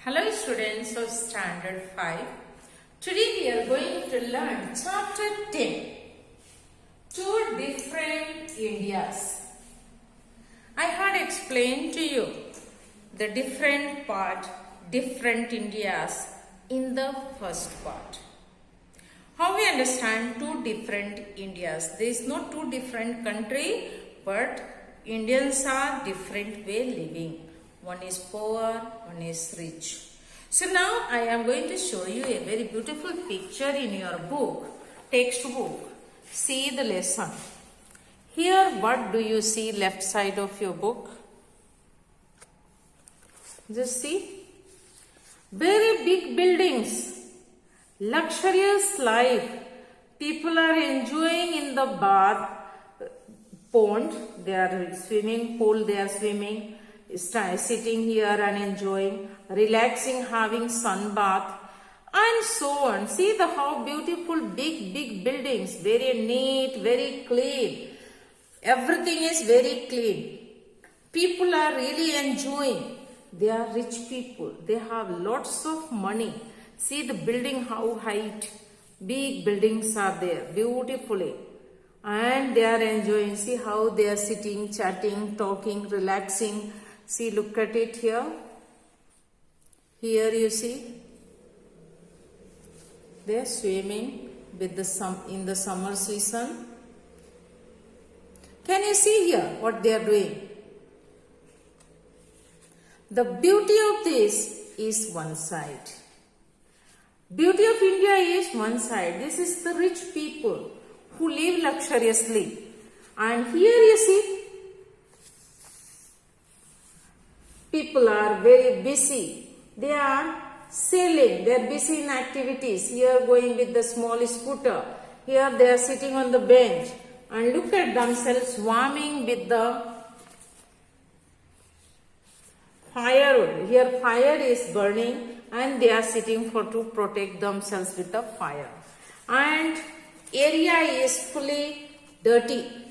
Hello students of Standard 5. Today we are going to learn Chapter 10. Two different Indias. I had explained to you the different Indias in the first part. How we understand two different Indias. There is no two different country, but Indians are different way living. One is poor, one is rich. So now I am going to show you a very beautiful picture in your book, textbook. See the lesson. Here what do you see left side of your book? Just see. Very big buildings. Luxurious life. People are enjoying in the bath pond. They are swimming pool. They are swimming. Sitting here and enjoying, relaxing, having sun bath, and so on. See how beautiful big buildings, very neat, very clean. Everything is very clean. People are really enjoying. They are rich people. They have lots of money. See the building, how height. Big buildings are there, beautifully. And they are enjoying. See how they are sitting, chatting, talking, relaxing. See, look at it here. Here you see, they are swimming with in the summer season. Can you see here what they are doing? The beauty of this is one side. Beauty of India is one side. This is the rich people who live luxuriously. And here you see, people are very busy. They are sailing. They are busy in activities. Here going with the small scooter. Here they are sitting on the bench. And look at themselves warming with the firewood. Here fire is burning and they are sitting to protect themselves with the fire. And area is fully dirty.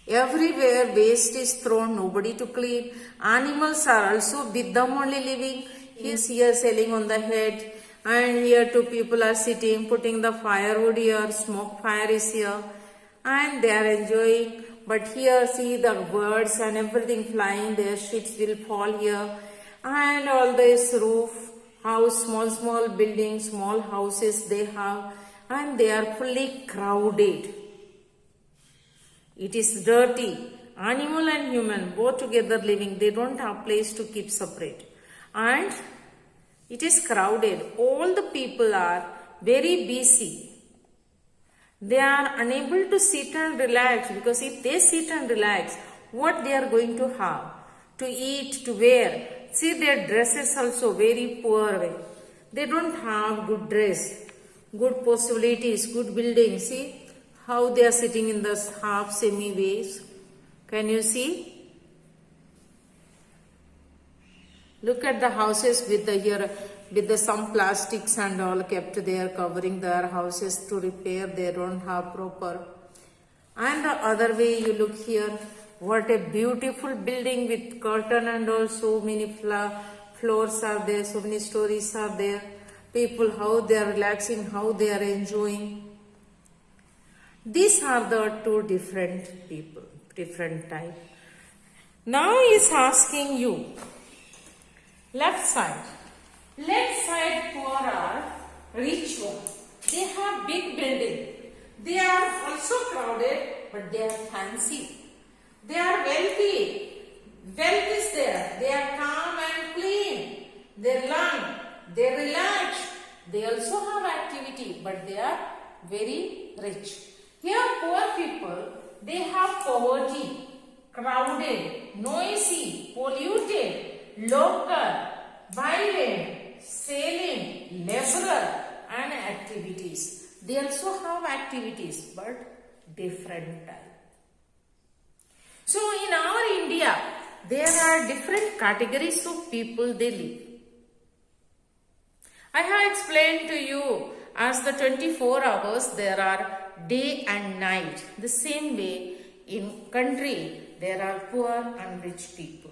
Everywhere waste is thrown, nobody to clean. Animals are also with them only living. He is here sailing on the head. And here two people are sitting, putting the firewood here. Smoke fire is here. And they are enjoying. But here see the birds and everything flying. Their sheets will fall here. And all this roof, house, small buildings, small houses they have. And they are fully crowded. It is dirty. Animal and human both together living. They don't have place to keep separate. And it is crowded. All the people are very busy. They are unable to sit and relax, because if they sit and relax, what they are going to have? To eat, to wear. See, their dresses also very poor way. They don't have good dress, good possibilities, good buildings. See how they are sitting in the half semi ways. Can you see? Look at the houses with some plastics and all kept there, covering their houses to repair. They don't have proper. And the other way you look here, what a beautiful building with curtain and all, so many floors are there, so many stories are there. People, how they are relaxing, how they are enjoying. These are the two different people, different type. Now he is asking you, left side. Left side poor are rich one. They have big building. They are also crowded, but they are fancy. They are wealthy. Wealth is there. They are calm and clean. They learn. They relax. They also have activity, but they are very rich. Here poor people, they have poverty, crowded, noisy, polluted, local, violent, sailing, liberal, and activities. They also have activities, but different type. So in our India, there are different categories of people they live. I have explained to you, as the 24 hours there are day and night. The same way in country there are poor and rich people.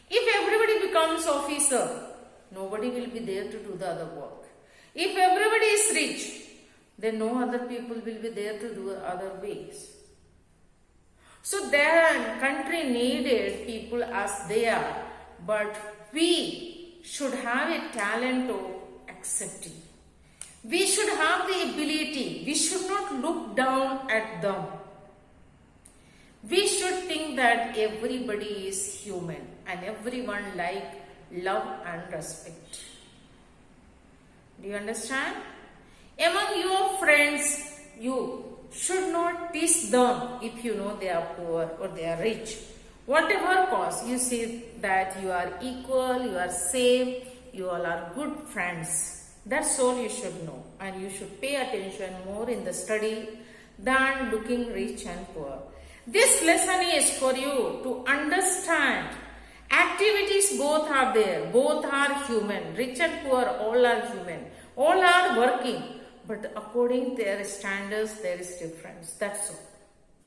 If everybody becomes officer, Nobody will be there to do the other work. If everybody is rich, then no other people will be there to do other ways. So their country needed people as they are, but we should have a talent of accepting. We should have the ability. We should not look down at them. We should think that everybody is human and everyone like love and respect. Do you understand? Among your friends, you should not tease them if you know they are poor or they are rich. Whatever cause, you see that you are equal, you are same, you all are good friends. That's all you should know, and you should pay attention more in the study than looking rich and poor. This lesson is for you to understand activities both are there, both are human, rich and poor, all are human, all are working, but according to their standards there is difference, that's all.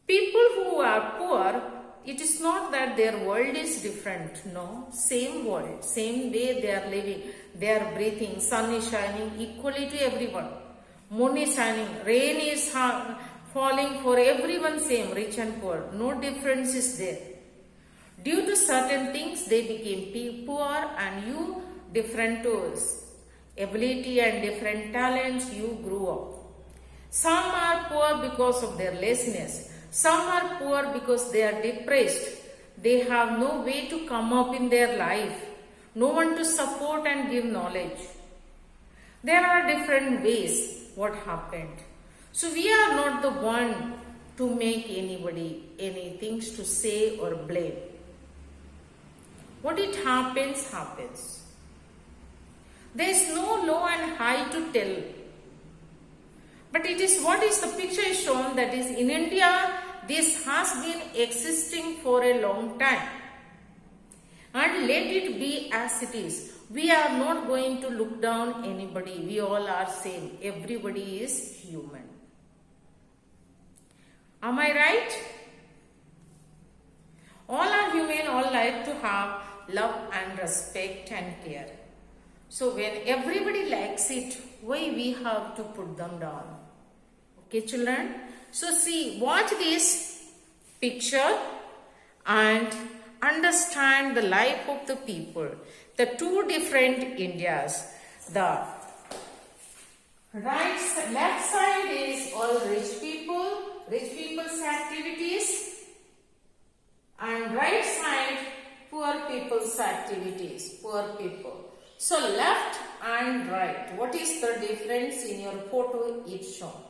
People who are poor, it is not that their world is different, no, same world, same way they are living, they are breathing, sun is shining equally to everyone, moon is shining, rain is falling for everyone same, rich and poor, no difference is there. Due to certain things they became poor and you different tools, ability and different talents you grew up. Some are poor because of their laziness. Some are poor because they are depressed. They have no way to come up in their life. No one to support and give knowledge. There are different ways what happened. So we are not the one to make anybody any things to say or blame. What it happens, happens. There is no low and high to tell. But it is what is the picture is shown, that is in India, this has been existing for a long time. And let it be as it is. We are not going to look down anybody. We all are same. Everybody is human. Am I right? All are human, all like to have love and respect and care. So when everybody likes it, why we have to put them down? Okay, children? So see, watch this picture and understand the life of the people. The two different Indias. The left side is all rich people's activities, and right side poor people's activities, poor people. So left and right, what is the difference in your photo is shown.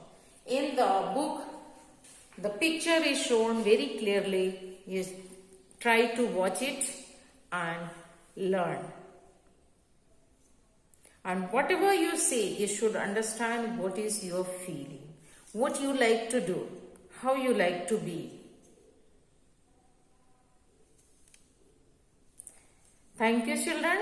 In the book, the picture is shown very clearly. You try to watch it and learn. And whatever you say, you should understand what is your feeling, what you like to do, how you like to be. Thank you, children.